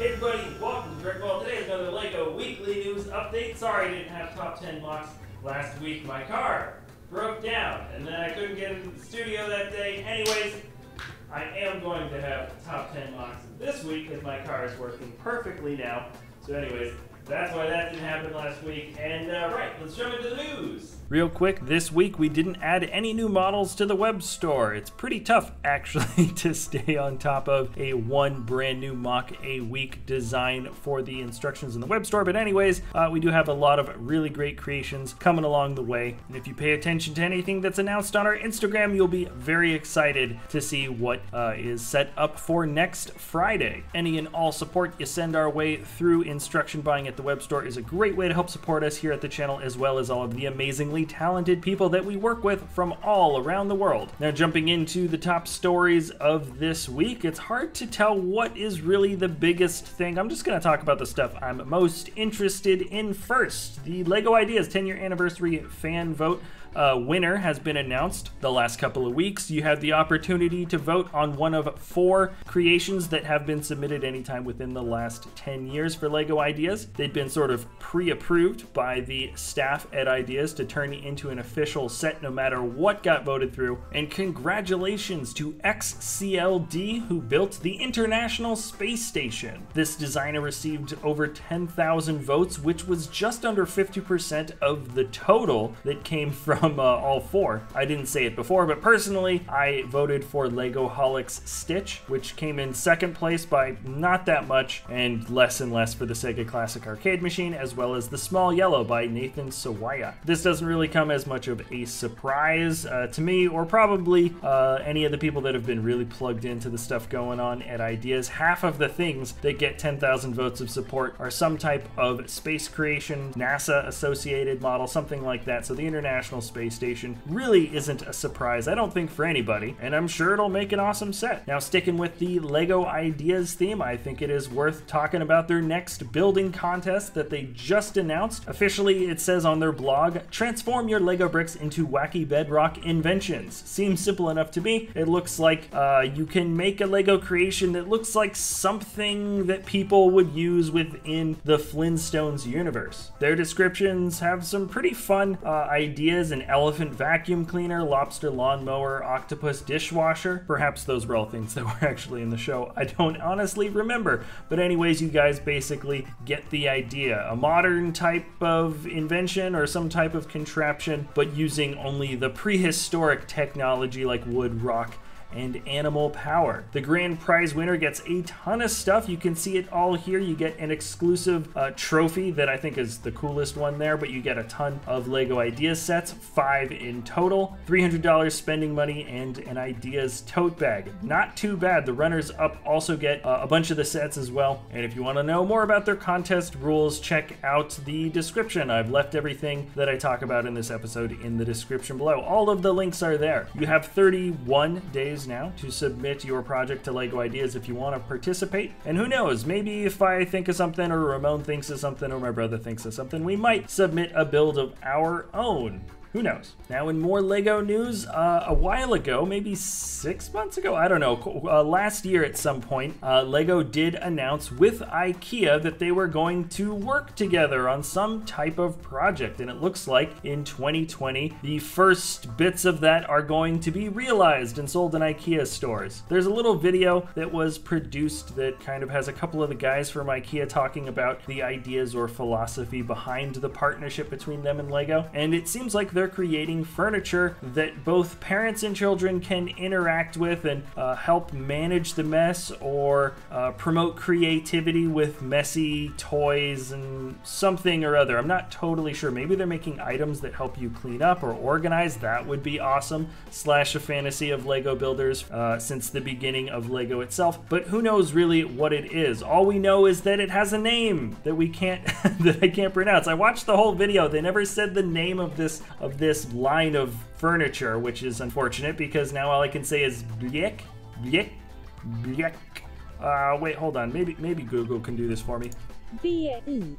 Hey everybody, welcome to BrickVault. Today is another LEGO weekly news update. Sorry I didn't have top 10 mocks last week. My car broke down and then I couldn't get into the studio that day. Anyways, I am going to have top 10 mocks this week because my car is working perfectly now. So anyways, that's why that didn't happen last week. And right, let's jump into the news. Real quick, this week we didn't add any new models to the web store. It's pretty tough actually to stay on top of a one brand new mock a week design for the instructions in the web store. But anyways, we do have a lot of really great creations coming along the way. And if you pay attention to anything that's announced on our Instagram, you'll be very excited to see what is set up for next Friday. Any and all support you send our way through instruction buying at the web store is a great way to help support us here at the channel, as well as all of the amazingly talented people that we work with from all around the world. Now, jumping into the top stories of this week, it's hard to tell what is really the biggest thing. I'm just going to talk about the stuff I'm most interested in first. The LEGO Ideas 10-year anniversary fan vote winner has been announced the last couple of weeks. You have the opportunity to vote on one of 4 creations that have been submitted anytime within the last 10 years for LEGO Ideas. They've been sort of pre-approved by the staff at Ideas to turn into an official set no matter what got voted through. And congratulations to XCLD, who built the International Space Station. This designer received over 10,000 votes, which was just under 50% of the total that came from all 4. I didn't say it before, but personally, I voted for LEGOholics Stitch, which came in second place by not that much, and less for the Sega Classic Arcade Machine, as well as The Small Yellow by Nathan Sawaya. This doesn't really come as much of a surprise to me, or probably any of the people that have been really plugged into the stuff going on at Ideas. Half of the things that get 10,000 votes of support are some type of space creation, NASA associated model, something like that. So the International Space Station really isn't a surprise, I don't think, for anybody, and I'm sure it'll make an awesome set. Now, sticking with the LEGO Ideas theme, I think it is worth talking about their next building contest that they just announced. Officially, it says on their blog, transform your LEGO bricks into wacky bedrock inventions. Seems simple enough to me. It looks like you can make a LEGO creation that looks like something that people would use within the Flintstones universe. Their descriptions have some pretty fun ideas: an elephant vacuum cleaner, lobster lawnmower, octopus dishwasher. Perhaps those were all things that were actually in the show. I don't honestly remember. But anyways, you guys basically get the idea. A modern type of invention or some type of contraption, but using only the prehistoric technology like wood, rock, and animal power. The grand prize winner gets a ton of stuff. You can see it all here. You get an exclusive trophy that I think is the coolest one there, but you get a ton of LEGO Ideas sets, 5 in total, $300 spending money, and an Ideas tote bag. Not too bad. The runners up also get a bunch of the sets as well. And if you want to know more about their contest rules, check out the description. I've left everything that I talk about in this episode in the description below. All of the links are there. You have 31 days now to submit your project to LEGO Ideas if you want to participate. And who knows, maybe if I think of something, or Ramon thinks of something, or my brother thinks of something, we might submit a build of our own. Who knows? Now, in more LEGO news, a while ago, maybe 6 months ago, I don't know, last year at some point, LEGO did announce with IKEA that they were going to work together on some type of project. And it looks like in 2020, the first bits of that are going to be realized and sold in IKEA stores. There's a little video that was produced that kind of has a couple of the guys from IKEA talking about the ideas or philosophy behind the partnership between them and LEGO. And it seems like they're creating furniture that both parents and children can interact with and help manage the mess, or promote creativity with messy toys and something or other. I'm not totally sure. Maybe they're making items that help you clean up or organize. That would be awesome. Slash a fantasy of LEGO builders since the beginning of LEGO itself. But who knows really what it is. All we know is that it has a name that we can't that I can't pronounce. I watched the whole video. They never said the name of this line of furniture, which is unfortunate because now all I can say is BYGGLEK. Wait, hold on. Maybe Google can do this for me. BYGGLEK.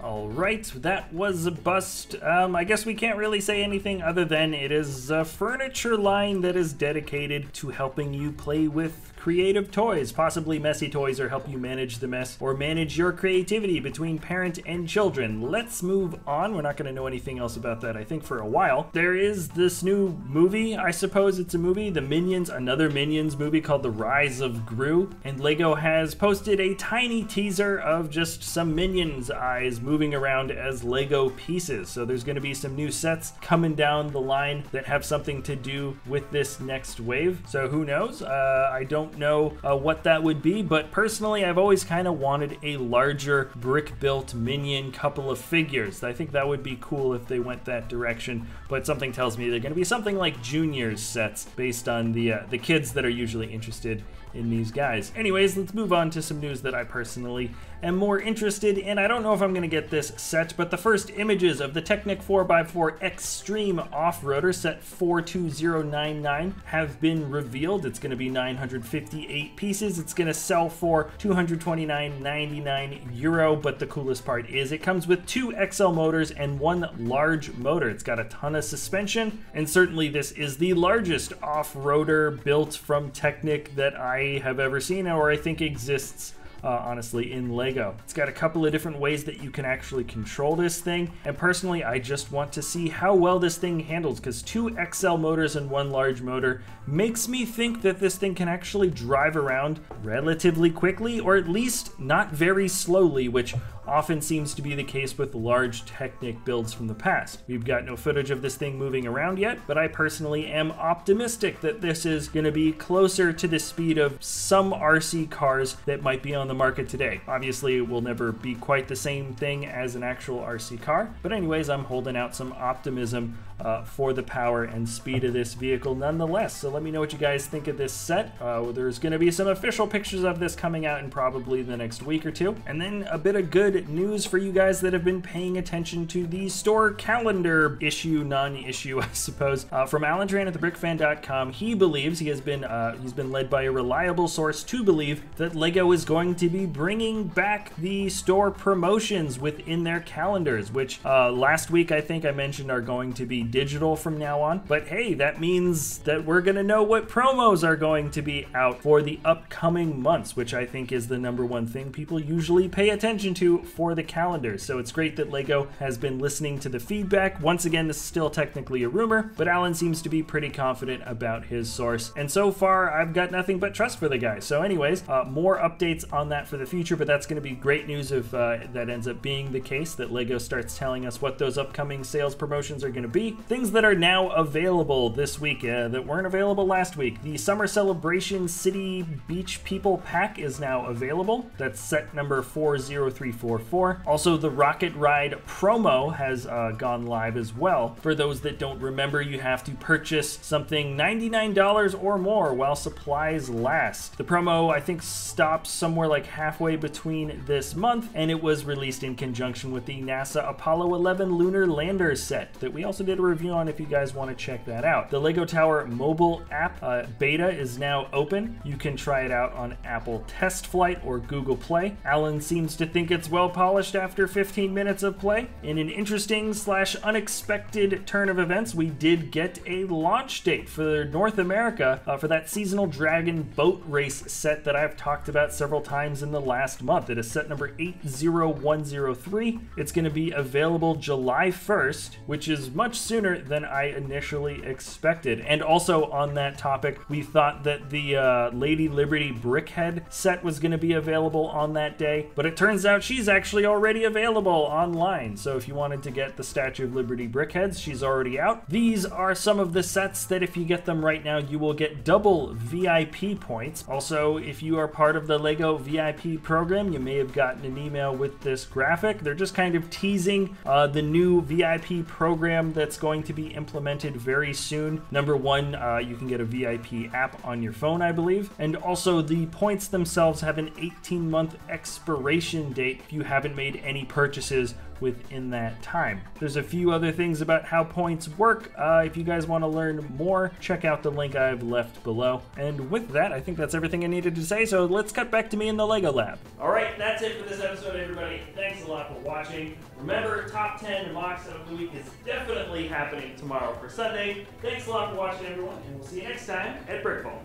Alright, that was a bust. I guess we can't really say anything other than it is a furniture line that is dedicated to helping you play with creative toys, possibly messy toys, or help you manage the mess or manage your creativity between parent and children. Let's move on. We're not going to know anything else about that, I think, for a while. There is this new movie, I suppose it's a movie, the Minions, another Minions movie called The Rise of Gru, and Lego has posted a tiny teaser of just some Minions eyes moving around as Lego pieces. So there's going to be some new sets coming down the line that have something to do with this next wave. So who knows? I don't know what that would be, but personally I've always kind of wanted a larger brick-built Minion couple of figures. I think that would be cool if they went that direction, but something tells me they're going to be something like Junior's sets based on the kids that are usually interested in these guys. Anyways, let's move on to some news that I personally am more interested in. I don't know if I'm going to get this set, but the first images of the Technic 4x4 x-treme off-roader set 42099 have been revealed. It's going to be 958 pieces. It's going to sell for €229.99, but the coolest part is it comes with 2 XL motors and 1 large motor. It's got a ton of suspension, and certainly this is the largest off-roader built from Technic that I have ever seen, or I think exists honestly in Lego. It's got a couple of different ways that you can actually control this thing, and personally I just want to see how well this thing handles, because 2 XL motors and 1 large motor makes me think that this thing can actually drive around relatively quickly, or at least not very slowly, which often seems to be the case with large Technic builds from the past. We've got no footage of this thing moving around yet, but I personally am optimistic that this is going to be closer to the speed of some RC cars that might be on the market today. Obviously, it will never be quite the same thing as an actual RC car, but anyways, I'm holding out some optimism for the power and speed of this vehicle nonetheless. So let me know what you guys think of this set. There's going to be some official pictures of this coming out in probably the next week or two, and then a bit of good news for you guys that have been paying attention to the store calendar issue, non-issue, I suppose. From Alan Tran at thebrickfan.com, he believes he's been led by a reliable source to believe that Lego is going to be bringing back the store promotions within their calendars, which last week I think I mentioned are going to be digital from now on. But hey, that means that we're gonna know what promos are going to be out for the upcoming months, which I think is the #1 thing people usually pay attention to for the calendar. So it's great that Lego has been listening to the feedback. Once again, this is still technically a rumor, but Alan seems to be pretty confident about his source, and so far I've got nothing but trust for the guy. So anyways, more updates on that for the future, but that's going to be great news if that ends up being the case, that Lego starts telling us what those upcoming sales promotions are going to be. Things that are now available this week that weren't available last week. The Summer Celebration City Beach People Pack is now available. That's set number 40344. Also, the Rocket Ride promo has gone live as well. For those that don't remember, you have to purchase something $99 or more while supplies last. The promo, I think, stops somewhere like halfway between this month, and it was released in conjunction with the NASA Apollo 11 Lunar Lander set that we also did a review on if you guys want to check that out. The Lego Tower mobile app beta is now open. You can try it out on Apple Test Flight or Google Play. Alan seems to think it's well polished after 15 minutes of play. In an interesting / unexpected turn of events, we did get a launch date for North America for that seasonal Dragon boat race set that I've talked about several times in the last month. It is set number 80103. It's going to be available July 1st, which is much sooner than I initially expected. And also on that topic, we thought that the Lady Liberty Brickhead set was going to be available on that day, but it turns out she's actually already available online. So if you wanted to get the Statue of Liberty Brickheads, she's already out. These are some of the sets that if you get them right now, you will get double VIP points. Also, if you are part of the Lego VIP program, you may have gotten an email with this graphic. They're just kind of teasing the new VIP program that's going to be implemented very soon. #1, you can get a VIP app on your phone, I believe. And also the points themselves have an 18-month expiration date if you haven't made any purchases within that time. There's a few other things about how points work. If you guys want to learn more, check out the link I've left below. And with that, I think that's everything I needed to say, so let's cut back to me in the Lego lab. All right, that's it for this episode, everybody. Thanks a lot for watching. Remember, top 10 mocks of the week is definitely happening tomorrow for Sunday. Thanks a lot for watching, everyone, and we'll see you next time at BrickVault.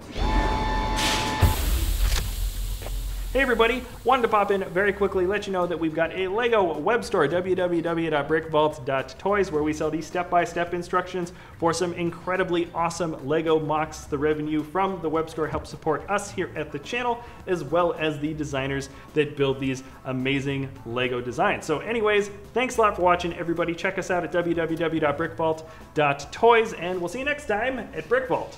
Hey everybody, wanted to pop in very quickly, let you know that we've got a Lego web store, www.brickvault.toys, where we sell these step-by-step instructions for some incredibly awesome Lego mocks. The revenue from the web store helps support us here at the channel, as well as the designers that build these amazing Lego designs. So anyways, thanks a lot for watching, everybody. Check us out at www.brickvault.toys, and we'll see you next time at BrickVault.